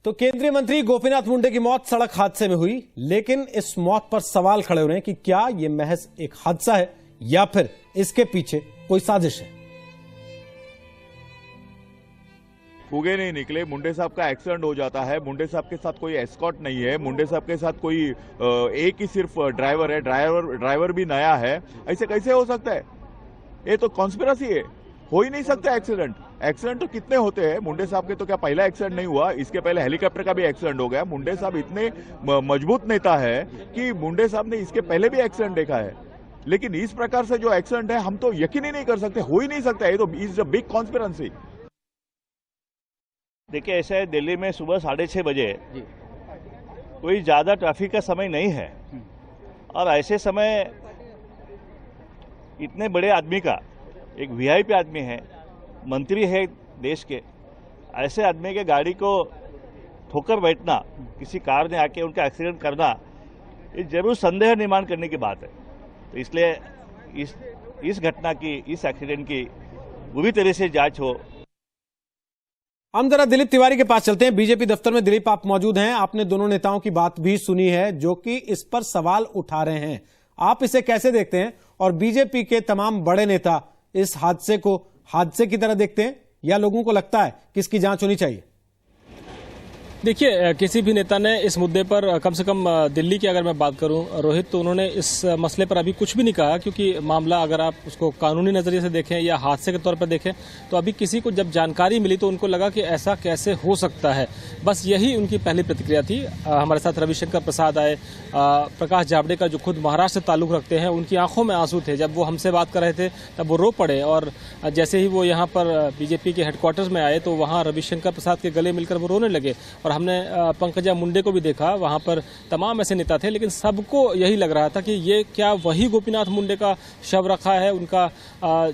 तो केंद्रीय मंत्री गोपीनाथ मुंडे की मौत सड़क हादसे में हुई, लेकिन इस मौत पर सवाल खड़े हो रहे हैं कि क्या यह महज एक हादसा है या फिर इसके पीछे कोई साजिश है। फुगे नहीं निकले, मुंडे साहब का एक्सीडेंट हो जाता है, मुंडे साहब के साथ कोई एस्कॉर्ट नहीं है, मुंडे साहब के साथ कोई एक ही सिर्फ ड्राइवर है, ड्राइवर भी नया है, ऐसे कैसे हो सकता है? ये तो कॉन्स्पिरेसी है, हो ही नहीं सकता एक्सीडेंट तो कितने होते हैं। मुंडे साहब के तो क्या पहला एक्सीडेंट नहीं हुआ, इसके पहले हेलीकॉप्टर का भी एक्सीडेंट हो गया। मुंडे साहब इतने मजबूत नेता है कि मुंडे साहब ने इसके पहले भी एक्सीडेंट देखा है, लेकिन इस प्रकार से जो एक्सीडेंट है हम तो यकीन ही नहीं कर सकते, हो ही नहीं सकता। ये तो इज अ बिग कॉन्स्पिरेसी। देखिए, ऐसा है, दिल्ली में सुबह 6:30 बजे कोई ज़्यादा ट्रैफिक का समय नहीं है, और ऐसे समय इतने बड़े आदमी का, एक वीआईपी आदमी है, मंत्री है देश के, ऐसे आदमी के गाड़ी को ठोकर बैठना, किसी कार ने आके उनका एक्सीडेंट करना, ये जरूर संदेह निर्माण करने की बात है। तो इसलिए इस घटना की, इस एक्सीडेंट की पूरी तरह से जांच हो। हम जरा दिलीप तिवारी के पास चलते हैं। बीजेपी दफ्तर में दिलीप, आप मौजूद हैं। आपने दोनों नेताओं की बात भी सुनी है जो कि इस पर सवाल उठा रहे हैं। आप इसे कैसे देखते हैं, और बीजेपी के तमाम बड़े नेता इस हादसे को हादसे की तरह देखते हैं या लोगों को लगता है कि इसकी जांच होनी चाहिए? देखिए, किसी भी नेता ने इस मुद्दे पर, कम से कम दिल्ली की अगर मैं बात करूं रोहित, तो उन्होंने इस मसले पर अभी कुछ भी नहीं कहा, क्योंकि मामला अगर आप उसको कानूनी नजरिए से देखें या हादसे के तौर पर देखें, तो अभी किसी को जब जानकारी मिली तो उनको लगा कि ऐसा कैसे हो सकता है। बस यही उनकी पहली प्रतिक्रिया थी। हमारे साथ रविशंकर प्रसाद आए, प्रकाश जावड़ेकर जो खुद महाराष्ट्र से ताल्लुक रखते हैं, उनकी आंखों में आंसू थे। जब वो हमसे बात कर रहे थे तब वो रो पड़े, और जैसे ही वो यहाँ पर बीजेपी के हेडक्वार्टर्स में आए तो वहाँ रविशंकर प्रसाद के गले मिलकर वो रोने लगे। और हमने पंकजा मुंडे को भी देखा, वहां पर तमाम ऐसे नेता थे, लेकिन सबको यही लग रहा था कि ये क्या वही गोपीनाथ मुंडे का शव रखा है उनका।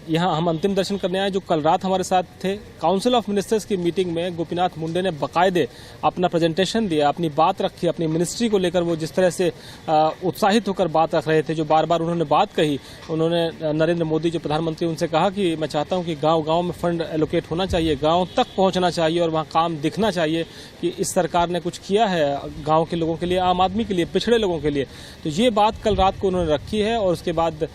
यहाँ हम अंतिम दर्शन करने आए जो कल रात हमारे साथ थे। काउंसिल ऑफ मिनिस्टर्स की मीटिंग में गोपीनाथ मुंडे ने बाकायदे अपना प्रेजेंटेशन दिया, अपनी बात रखी, अपनी मिनिस्ट्री को लेकर वो जिस तरह से उत्साहित होकर बात रख रहे थे, जो बार बार उन्होंने बात कही। उन्होंने नरेंद्र मोदी जो प्रधानमंत्री, उनसे कहा कि मैं चाहता हूं कि गांव गांव में फंड एलोकेट होना चाहिए, गांव तक पहुंचना चाहिए और वहां काम दिखना चाहिए कि इस सरकार ने कुछ किया है गांव के लोगों के लिए, आम आदमी के लिए, पिछड़े लोगों के लिए। तो ये बात कल रात को उन्होंने रखी है। और उसके बाद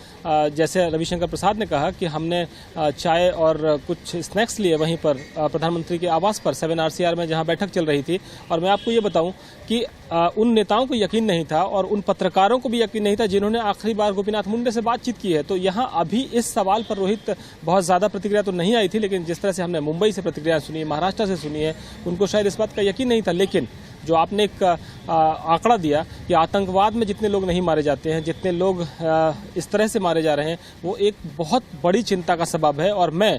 जैसे रविशंकर प्रसाद ने कहा कि हमने चाय और कुछ स्नैक्स लिए वहीं पर प्रधानमंत्री के आवास पर 7 RCR में जहां बैठक चल रही थी। और मैं आपको ये बताऊं कि उन नेताओं को यकीन नहीं था और उन पत्रकारों को भी यकीन नहीं था जिन्होंने आखिरी बार गोपीनाथ मुंडे से बातचीत की है। तो यहाँ अभी इस सवाल पर रोहित बहुत ज्यादा प्रतिक्रिया तो नहीं आई थी, लेकिन जिस तरह से हमने मुंबई से प्रतिक्रिया सुनी, महाराष्ट्र से सुनी है, उनको शायद इस बात का यकीन नहीं था। लेकिन जो आपने एक आंकड़ा दिया कि आतंकवाद में जितने लोग नहीं मारे जाते हैं, जितने लोग इस तरह से मारे जा रहे हैं, वो एक बहुत बड़ी चिंता का सबब है। और मैं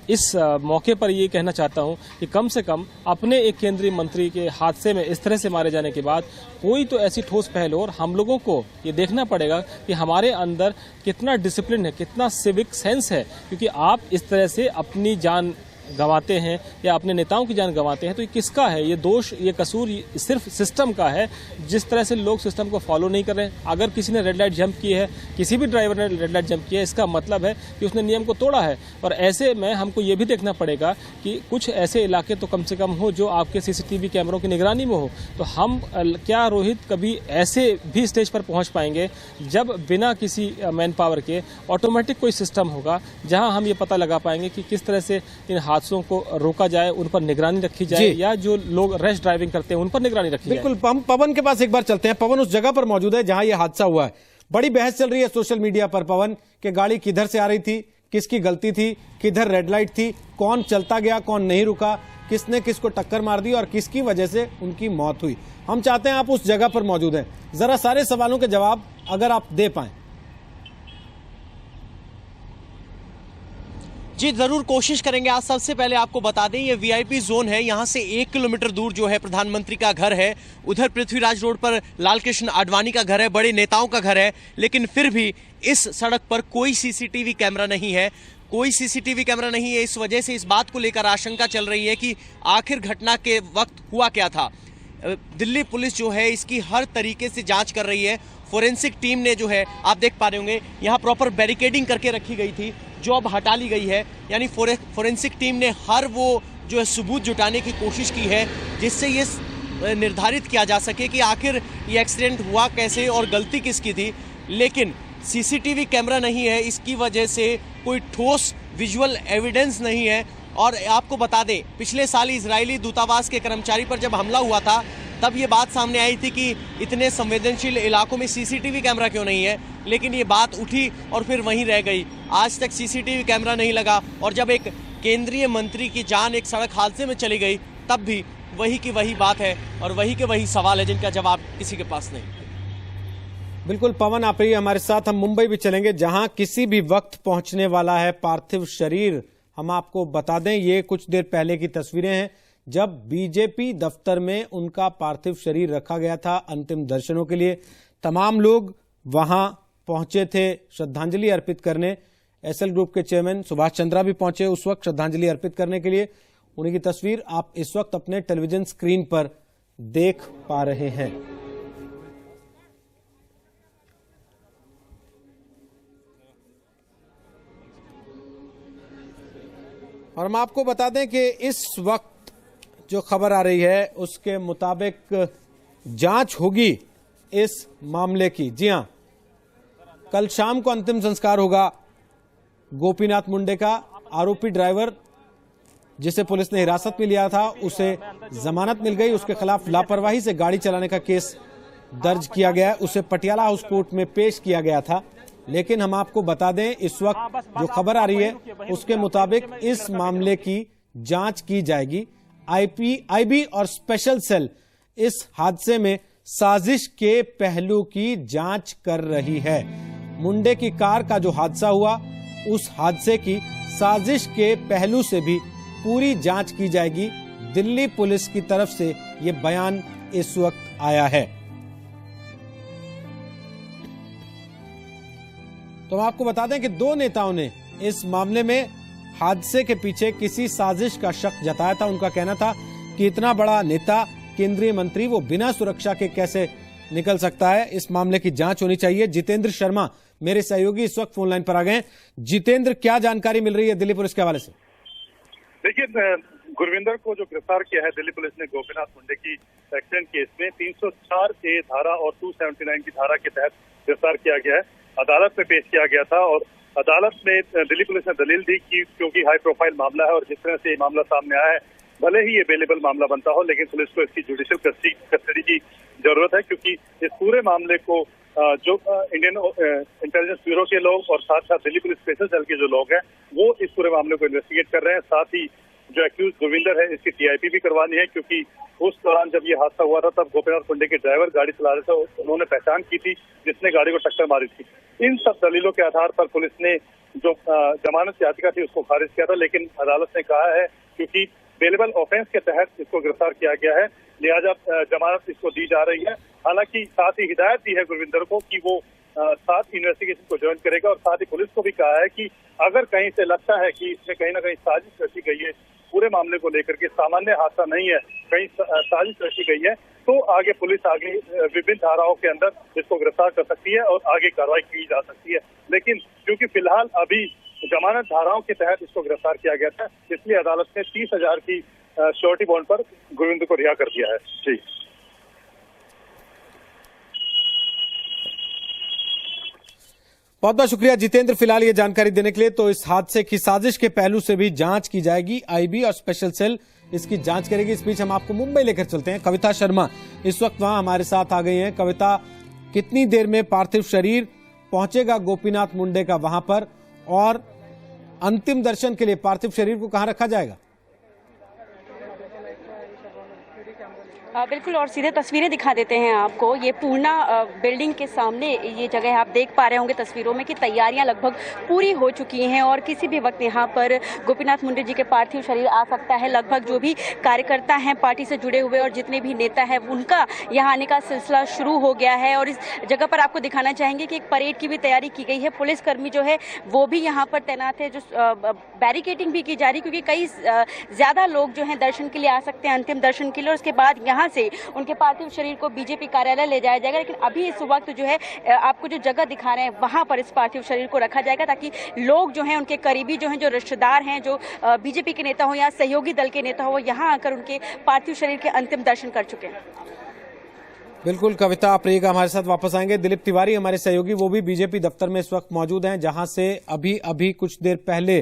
इस मौके पर ये कहना चाहता हूं कि कम से कम अपने एक केंद्रीय मंत्री के हादसे में इस तरह से मारे जाने के बाद कोई तो ऐसी ठोस पहल हो। और हम लोगों को ये देखना पड़ेगा कि हमारे अंदर कितना डिसिप्लिन है, कितना सिविक सेंस है, क्योंकि आप इस तरह से अपनी जान गंवाते हैं या अपने नेताओं की जान गंवाते हैं, तो ये किसका है? ये दोष, ये कसूर सिर्फ सिस्टम का है। जिस तरह से लोग सिस्टम को फॉलो नहीं कर रहे हैं, अगर किसी ने रेड लाइट जंप की है, किसी भी ड्राइवर ने रेड लाइट जंप किया है, इसका मतलब है कि उसने नियम को तोड़ा है। और ऐसे में हमको ये भी देखना पड़ेगा कि कुछ ऐसे इलाके तो कम से कम हो जो आपके CCTV कैमरों की निगरानी में हो। तो हम क्या रोहित कभी ऐसे भी स्टेज पर पहुंच पाएंगे जब बिना किसी मैन पावर के ऑटोमेटिक कोई सिस्टम होगा जहां हम ये पता लगा पाएंगे कि किस तरह से इन हादसों को रोका जाए, उन पर निगरानी रखी जाए, या जो लोग रैश ड्राइविंग करते हैं उन पर निगरानी रखी जाए। बिल्कुल, हम पवन के पास एक बार चलते हैं। पवन उस जगह पर मौजूद है जहां यह हादसा हुआ है। बड़ी बहस चल रही है सोशल मीडिया पर पवन, कि गाड़ी किधर से आ रही थी, किसकी गलती थी, किधर रेड लाइट थी, कौन चलता गया, कौन नहीं रुका, किसने किसको टक्कर मार दी और किसकी वजह से उनकी मौत हुई। हम चाहते हैं आप उस जगह पर मौजूद हैं, जरा सारे सवालों के जवाब अगर आप दे पाएं। जी जरूर कोशिश करेंगे। आज सबसे पहले आपको बता दें ये VIP जोन है, यहाँ से 1 किलोमीटर दूर जो है प्रधानमंत्री का घर है। उधर पृथ्वीराज रोड पर लालकृष्ण आडवाणी का घर है, बड़े नेताओं का घर है। लेकिन फिर भी इस सड़क पर कोई CCTV कैमरा नहीं है, कोई CCTV कैमरा नहीं है। इस वजह से इस बात को लेकर आशंका चल रही है कि आखिर घटना के वक्त हुआ क्या था। दिल्ली पुलिस जो है इसकी हर तरीके से जांच कर रही है। फोरेंसिक टीम ने जो है, आप देख पा रहे होंगे, यहाँ प्रॉपर बैरिकेडिंग करके रखी गई थी जो अब हटा ली गई है। यानी फोरेंसिक टीम ने हर वो जो है सबूत जुटाने की कोशिश की है जिससे ये निर्धारित किया जा सके कि आखिर ये एक्सीडेंट हुआ कैसे और गलती किसकी थी। लेकिन सीसीटीवी कैमरा नहीं है, इसकी वजह से कोई ठोस विजुअल एविडेंस नहीं है। और आपको बता दें, पिछले साल इजरायली दूतावास के कर्मचारी पर जब हमला हुआ था तब ये बात सामने आई थी कि इतने संवेदनशील इलाकों में सीसीटीवी कैमरा क्यों नहीं है, लेकिन ये बात उठी और फिर वहीं रह गई। आज तक सीसीटीवी कैमरा नहीं लगा और जब एक केंद्रीय मंत्री की जान एक सड़क हादसे में चली गई तब भी वही की वही बात है और वही के वही सवाल है जिनका जवाब किसी के पास नहीं। बिल्कुल पवन, आप रहिए हमारे साथ। हम मुंबई भी चलेंगे जहां किसी भी वक्त पहुंचने वाला है पार्थिव शरीर। हम आपको बता दें, ये कुछ देर पहले की तस्वीरें हैं जब बीजेपी दफ्तर में उनका पार्थिव शरीर रखा गया था अंतिम दर्शनों के लिए। तमाम लोग वहां पहुंचे थे श्रद्धांजलि अर्पित करने। एसएल ग्रुप के चेयरमैन सुभाष चंद्रा भी पहुंचे उस वक्त श्रद्धांजलि अर्पित करने के लिए। उन्हीं की तस्वीर आप इस वक्त अपने टेलीविजन स्क्रीन पर देख पा रहे हैं। और हम आपको बता दें कि इस वक्त जो खबर आ रही है उसके मुताबिक जांच होगी इस मामले की। जी हां, कल शाम को अंतिम संस्कार होगा गोपीनाथ मुंडे का। आरोपी ड्राइवर जिसे पुलिस ने हिरासत में लिया था उसे जमानत मिल गई। उसके खिलाफ लापरवाही से गाड़ी चलाने का केस दर्ज किया गया है। उसे पटियाला हाउस कोर्ट में पेश किया गया था। लेकिन हम आपको बता दें, इस वक्त जो खबर आ रही है उसके मुताबिक इस मामले की जांच की जाएगी। आईबी और स्पेशल सेल इस हादसे में साजिश के पहलू की जांच कर रही है। मुंडे की कार का जो हादसा हुआ उस हादसे की साजिश के पहलू से भी पूरी जांच की जाएगी। दिल्ली पुलिस की तरफ से यह बयान इस वक्त आया है। तो हम आपको बता दें कि दो नेताओं ने इस मामले में हादसे के पीछे किसी साजिश का शक जताया था। उनका कहना था कि इतना बड़ा नेता, केंद्रीय मंत्री, वो बिना सुरक्षा के कैसे निकल सकता है। इस मामले की जांच होनी चाहिए। जितेंद्र शर्मा मेरे सहयोगी इस वक्त फोन लाइन पर आ गए। जितेंद्र, क्या जानकारी मिल रही है दिल्ली पुलिस के हवाले से? देखिए, गुरविंदर को जो गिरफ्तार किया है दिल्ली पुलिस ने गोपीनाथ मुंडे की एक्सीडेंट केस में 304A धारा और 279 की धारा के तहत गिरफ्तार किया गया है। अदालत में पेश किया गया था और अदालत में दिल्ली पुलिस ने दलील दी कि क्योंकि हाई प्रोफाइल मामला है और जिस तरह से ये मामला सामने आया है, भले ही ये बेलेबल मामला बनता हो, लेकिन पुलिस को इसकी जुडिशियल कस्टडी की जरूरत है, क्योंकि इस पूरे मामले को जो इंडियन इंटेलिजेंस ब्यूरो के लोग और साथ साथ दिल्ली पुलिस स्पेशल सेल के जो लोग हैं वो इस पूरे मामले को इन्वेस्टिगेट कर रहे हैं। साथ ही जो एक्यूज गुरविंदर है इसकी टीआईपी भी करवानी है, क्योंकि उस दौरान जब ये हादसा हुआ था तब गोपीनाथ मुंडे के ड्राइवर गाड़ी चला रहे थे, उन्होंने पहचान की थी जिसने गाड़ी को टक्कर मारी थी। इन सब दलीलों के आधार पर पुलिस ने जो जमानत याचिका थी उसको खारिज किया था, लेकिन अदालत ने कहा है क्योंकि बेलेबल ऑफेंस के तहत इसको गिरफ्तार किया गया है, लिहाजा जमानत इसको दी जा रही है। हालांकि साथ ही हिदायत दी है गुरविंदर को कि वो साथ इन्वेस्टिगेशन को ज्वाइन करेगा और साथ ही पुलिस को भी कहा है कि अगर कहीं से लगता है कि इसमें कहीं ना कहीं साजिश रची गई है, पूरे मामले को लेकर के सामान्य हादसा नहीं है, कहीं साजिश रची गई है, तो आगे पुलिस आगे विभिन्न धाराओं के अंदर इसको गिरफ्तार कर सकती है और आगे कार्रवाई की जा सकती है। लेकिन क्योंकि फिलहाल अभी जमानत धाराओं के तहत इसको गिरफ्तार किया गया था, इसलिए अदालत ने 30,000 की श्योरिटी बॉन्ड पर गुरविंदर को रिहा कर दिया है। जी, बहुत बहुत शुक्रिया जितेंद्र फिलहाल ये जानकारी देने के लिए। तो इस हादसे की साजिश के पहलू से भी जांच की जाएगी। आईबी और स्पेशल सेल इसकी जांच करेगी। इस बीच हम आपको मुंबई लेकर चलते हैं। कविता शर्मा इस वक्त वहां हमारे साथ आ गई हैं। कविता, कितनी देर में पार्थिव शरीर पहुंचेगा गोपीनाथ मुंडे का वहां पर, और अंतिम दर्शन के लिए पार्थिव शरीर को कहां रखा जाएगा? बिल्कुल, और सीधे तस्वीरें दिखा देते हैं आपको। ये पूर्णा बिल्डिंग के सामने ये जगह आप देख पा रहे होंगे तस्वीरों में कि तैयारियां लगभग पूरी हो चुकी हैं और किसी भी वक्त यहाँ पर गोपीनाथ मुंडे जी के पार्थिव शरीर आ सकता है। लगभग जो भी कार्यकर्ता हैं पार्टी से जुड़े हुए और जितने भी नेता हैं उनका यहाँ आने का सिलसिला शुरू हो गया है। और इस जगह पर आपको दिखाना चाहेंगे कि एक परेड की भी तैयारी की गई है। पुलिसकर्मी जो है वो भी यहाँ पर तैनात है, जो बैरिकेडिंग भी की जा रही है, क्योंकि कई ज़्यादा लोग जो हैं दर्शन के लिए आ सकते हैं, अंतिम दर्शन के लिए। और उसके बाद यहाँ वहां से उनके पार्थिव शरीर को बीजेपी कार्यालय ले जाया जाएगा। लेकिन अभी इस वक्त जो है आपको जो जगह दिखा रहे हैं वहां पर इस पार्थिव शरीर को रखा जाएगा, ताकि लोग जो हैं उनके करीबी जो हैं, जो रिश्तेदार हैं, जो बीजेपी के नेता हो या सहयोगी दल के नेता हो, यहां आकर उनके पार्थिव शरीर के अंतिम दर्शन कर चुके हैं। बिल्कुल कविता, आप रहिएगा, हमारे साथ वापस आएंगे। दिलीप तिवारी हमारे सहयोगी, वो भी बीजेपी दफ्तर में इस वक्त मौजूद हैं, जहां से अभी कुछ देर पहले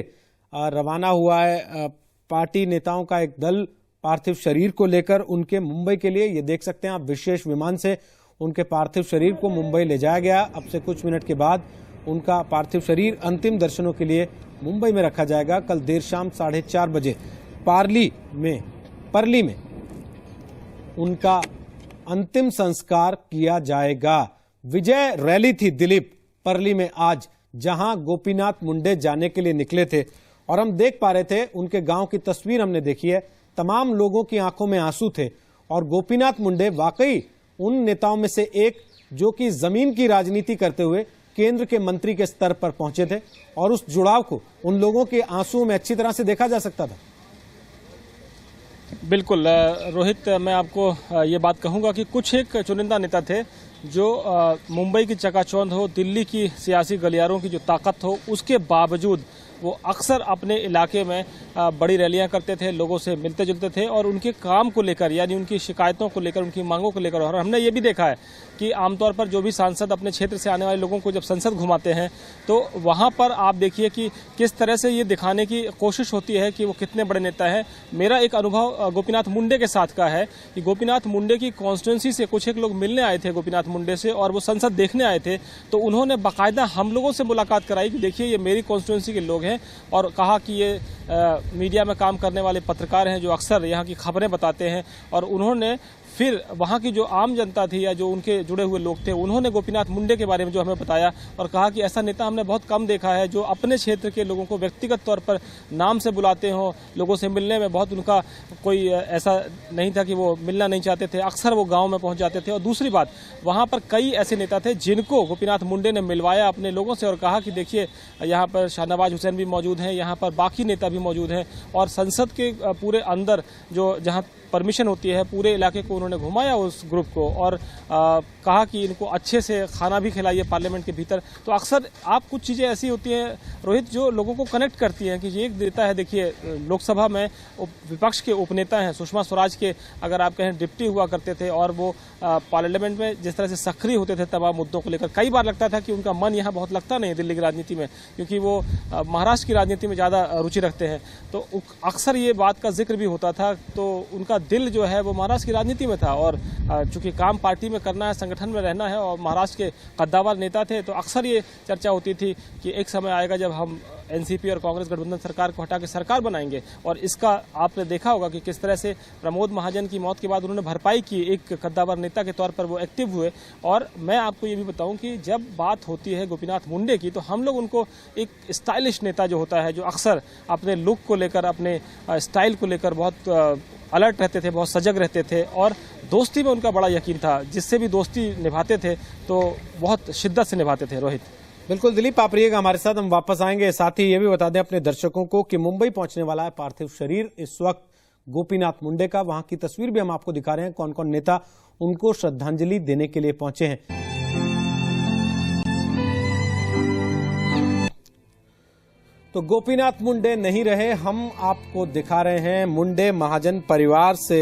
रवाना हुआ है पार्टी नेताओं का एक दल पार्थिव शरीर को लेकर उनके मुंबई के लिए। ये देख सकते हैं आप, विशेष विमान से उनके पार्थिव शरीर को मुंबई ले जाया गया। अब से कुछ मिनट के बाद उनका पार्थिव शरीर अंतिम दर्शनों के लिए मुंबई में रखा जाएगा। कल देर शाम 4:30 बजे परली में उनका अंतिम संस्कार किया जाएगा। विजय रैली थी दिलीप परली में आज, जहां गोपीनाथ मुंडे जाने के लिए निकले थे, और हम देख पा रहे थे उनके गांव की तस्वीर हमने देखी है। तमाम लोगों की आंखों में आंसू थे, और गोपीनाथ मुंडे वाकई उन नेताओं में से एक जो कि जमीन की राजनीति करते हुए केंद्र के मंत्री के स्तर पर पहुंचे थे, और उस जुड़ाव को उन लोगों के आंसुओं में अच्छी तरह से देखा जा सकता था। बिल्कुल रोहित, मैं आपको ये बात कहूंगा कि कुछ एक चुनिंदा नेता थे जो मुंबई की चकाचौंध हो, दिल्ली की सियासी गलियारों की जो ताकत हो, उसके बावजूद वो अक्सर अपने इलाके में बड़ी रैलियां करते थे, लोगों से मिलते जुलते थे, और उनके काम को लेकर, यानी उनकी शिकायतों को लेकर, उनकी मांगों को लेकर। और हमने ये भी देखा है कि आमतौर पर जो भी सांसद अपने क्षेत्र से आने वाले लोगों को जब संसद घुमाते हैं, तो वहां पर आप देखिए कि किस तरह से ये दिखाने की कोशिश होती है कि वो कितने बड़े नेता हैं। मेरा एक अनुभव गोपीनाथ मुंडे के साथ का है कि गोपीनाथ मुंडे की कॉन्स्टिट्यूंसी से कुछ एक लोग मिलने आए थे गोपीनाथ मुंडे से, और वो संसद देखने आए थे, तो उन्होंने बाकायदा हम लोगों से मुलाकात कराई कि देखिए ये मेरी कॉन्स्टिट्यूंसी के लोग हैं, और कहा कि ये मीडिया में काम करने वाले पत्रकार हैं जो अक्सर यहाँ की खबरें बताते हैं। और उन्होंने फिर वहाँ की जो आम जनता थी या जो उनके जुड़े हुए लोग थे, उन्होंने गोपीनाथ मुंडे के बारे में जो हमें बताया, और कहा कि ऐसा नेता हमने बहुत कम देखा है जो अपने क्षेत्र के लोगों को व्यक्तिगत तौर पर नाम से बुलाते हों, लोगों से मिलने में बहुत उनका कोई ऐसा नहीं था कि वो मिलना नहीं चाहते थे, अक्सर वो गाँव में पहुँच जाते थे। और दूसरी बात, वहाँ पर कई ऐसे नेता थे जिनको गोपीनाथ मुंडे ने मिलवाया अपने लोगों से, और कहा कि देखिए यहाँ पर शाहनवाज हुसैन भी मौजूद हैं, यहाँ पर बाकी नेता भी मौजूद हैं, और संसद के पूरे अंदर जो जहाँ परमिशन होती है पूरे इलाके को उन्होंने घुमाया उस ग्रुप को, और कहा कि इनको अच्छे से खाना भी खिलाइए पार्लियामेंट के भीतर। तो अक्सर आप कुछ चीज़ें ऐसी होती हैं रोहित जो लोगों को कनेक्ट करती हैं कि ये एक नेता है, देखिए लोकसभा में विपक्ष के उपनेता हैं, सुषमा स्वराज के अगर आप कहें डिप्टी हुआ करते थे, और वो पार्लियामेंट में जिस तरह से सक्रिय होते थे तमाम मुद्दों को लेकर, कई बार लगता था कि उनका मन यहाँ बहुत लगता नहीं दिल्ली की राजनीति में, क्योंकि वो महाराष्ट्र की राजनीति में ज़्यादा रुचि रखते हैं। तो अक्सर ये बात का जिक्र भी होता था, तो उनका दिल जो है वो महाराष्ट्र की राजनीति में था, और चूंकि काम पार्टी में करना है, संगठन में रहना है, और महाराष्ट्र के कद्दावर नेता थे, तो अक्सर ये चर्चा होती थी कि एक समय आएगा जब हम एनसीपी और कांग्रेस गठबंधन सरकार को हटा के सरकार बनाएंगे। और इसका आपने देखा होगा कि किस तरह से प्रमोद महाजन की मौत के बाद उन्होंने भरपाई की, एक कद्दावर नेता के तौर पर वो एक्टिव हुए। और मैं आपको ये भी बताऊं कि जब बात होती है गोपीनाथ मुंडे की, तो हम लोग उनको एक स्टाइलिश नेता जो होता है, जो अक्सर अपने लुक को लेकर, अपने स्टाइल को लेकर बहुत अलर्ट रहते थे, बहुत सजग रहते थे, और दोस्ती में उनका बड़ा यकीन था, जिससे भी दोस्ती निभाते थे तो बहुत शिद्दत से निभाते थे। रोहित, बिल्कुल दिलीप, आप रहिएगा हमारे साथ, हम वापस आएंगे। साथ ही ये भी बता दें अपने दर्शकों को कि मुंबई पहुंचने वाला है पार्थिव शरीर इस वक्त गोपीनाथ मुंडे का। वहां की तस्वीर भी हम आपको दिखा रहे हैं, कौन कौन नेता उनको श्रद्धांजलि देने के लिए पहुंचे हैं। तो गोपीनाथ मुंडे नहीं रहे, हम आपको दिखा रहे हैं मुंडे महाजन परिवार से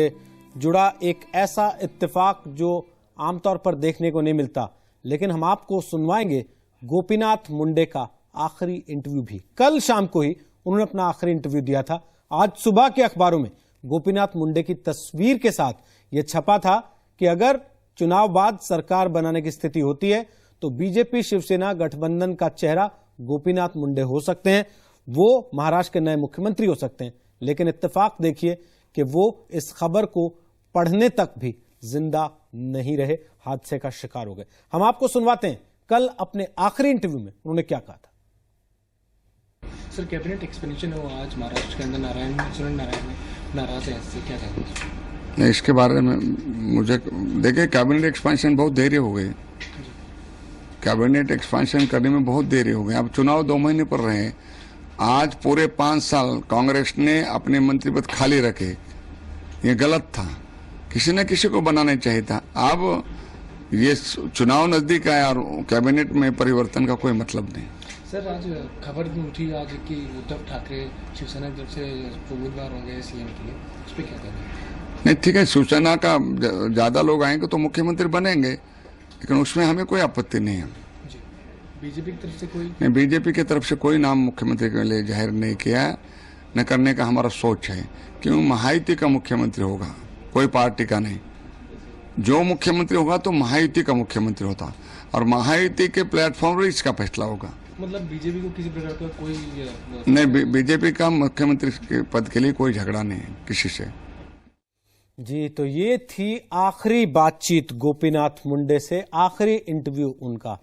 जुड़ा एक ऐसा इत्तेफाक जो आमतौर पर देखने को नहीं मिलता। लेकिन हम आपको सुनवाएंगे गोपीनाथ मुंडे का आखिरी इंटरव्यू भी। कल शाम को ही उन्होंने अपना आखिरी इंटरव्यू दिया था। आज सुबह के अखबारों में गोपीनाथ मुंडे की तस्वीर के साथ यह छपा था कि अगर चुनाव बाद सरकार बनाने की स्थिति होती है तो बीजेपी शिवसेना गठबंधन का चेहरा गोपीनाथ मुंडे हो सकते हैं, वो महाराष्ट्र के नए मुख्यमंत्री हो सकते हैं। लेकिन इत्तेफाक देखिए कि वो इस खबर को पढ़ने तक भी जिंदा नहीं रहे, हादसे का शिकार हो गए। हम आपको सुनवाते हैं कल अपने आखिरी इंटरव्यू में उन्होंने क्या कहा था। सर, कैबिनेट एक्सपेंशन हो आज महाराष्ट्र के अंदर, सुरेंद्र नारायण में नाराज है, इससे क्या कहते हैं? नहीं, इसके बारे में मुझे देखिए, कैबिनेट एक्सपेंशन बहुत देरी हो गई, कैबिनेट एक्सपेंशन करने में बहुत देरी हो गई। अब चुनाव 2 महीने पर रहे हैं, आज पूरे 5 साल कांग्रेस ने अपने मंत्री पद खाली रखे, ये गलत था। किसी न किसी को बनाना चाहिए था। अब ये चुनाव नजदीक आया और कैबिनेट में परिवर्तन का कोई मतलब नहीं। सर आज खबर उठी आज कि उद्धव ठाकरे शिवसेना की तरफ से उम्मीदवार होंगे सीएम के लिए, उस पर क्या कहना? नहीं ठीक है, शिवसेना का ज्यादा लोग आएंगे तो मुख्यमंत्री बनेंगे, लेकिन उसमें हमें कोई आपत्ति नहीं है। बीजेपी की तरफ से कोई नहीं, बीजेपी की तरफ से कोई नाम मुख्यमंत्री के लिए जाहिर नहीं किया, न करने का हमारा सोच है। क्यों? महायुति का मुख्यमंत्री होगा, कोई पार्टी का नहीं। जो मुख्यमंत्री होगा तो महायुति का मुख्यमंत्री होता, और महायुति के प्लेटफॉर्म पर इसका फैसला होगा। मतलब बीजेपी को किसी प्रकार का कोई नहीं, बीजेपी का मुख्यमंत्री के पद के लिए कोई झगड़ा नहीं है किसी से। जी, तो ये थी आखिरी बातचीत गोपीनाथ मुंडे से, आखिरी इंटरव्यू उनका।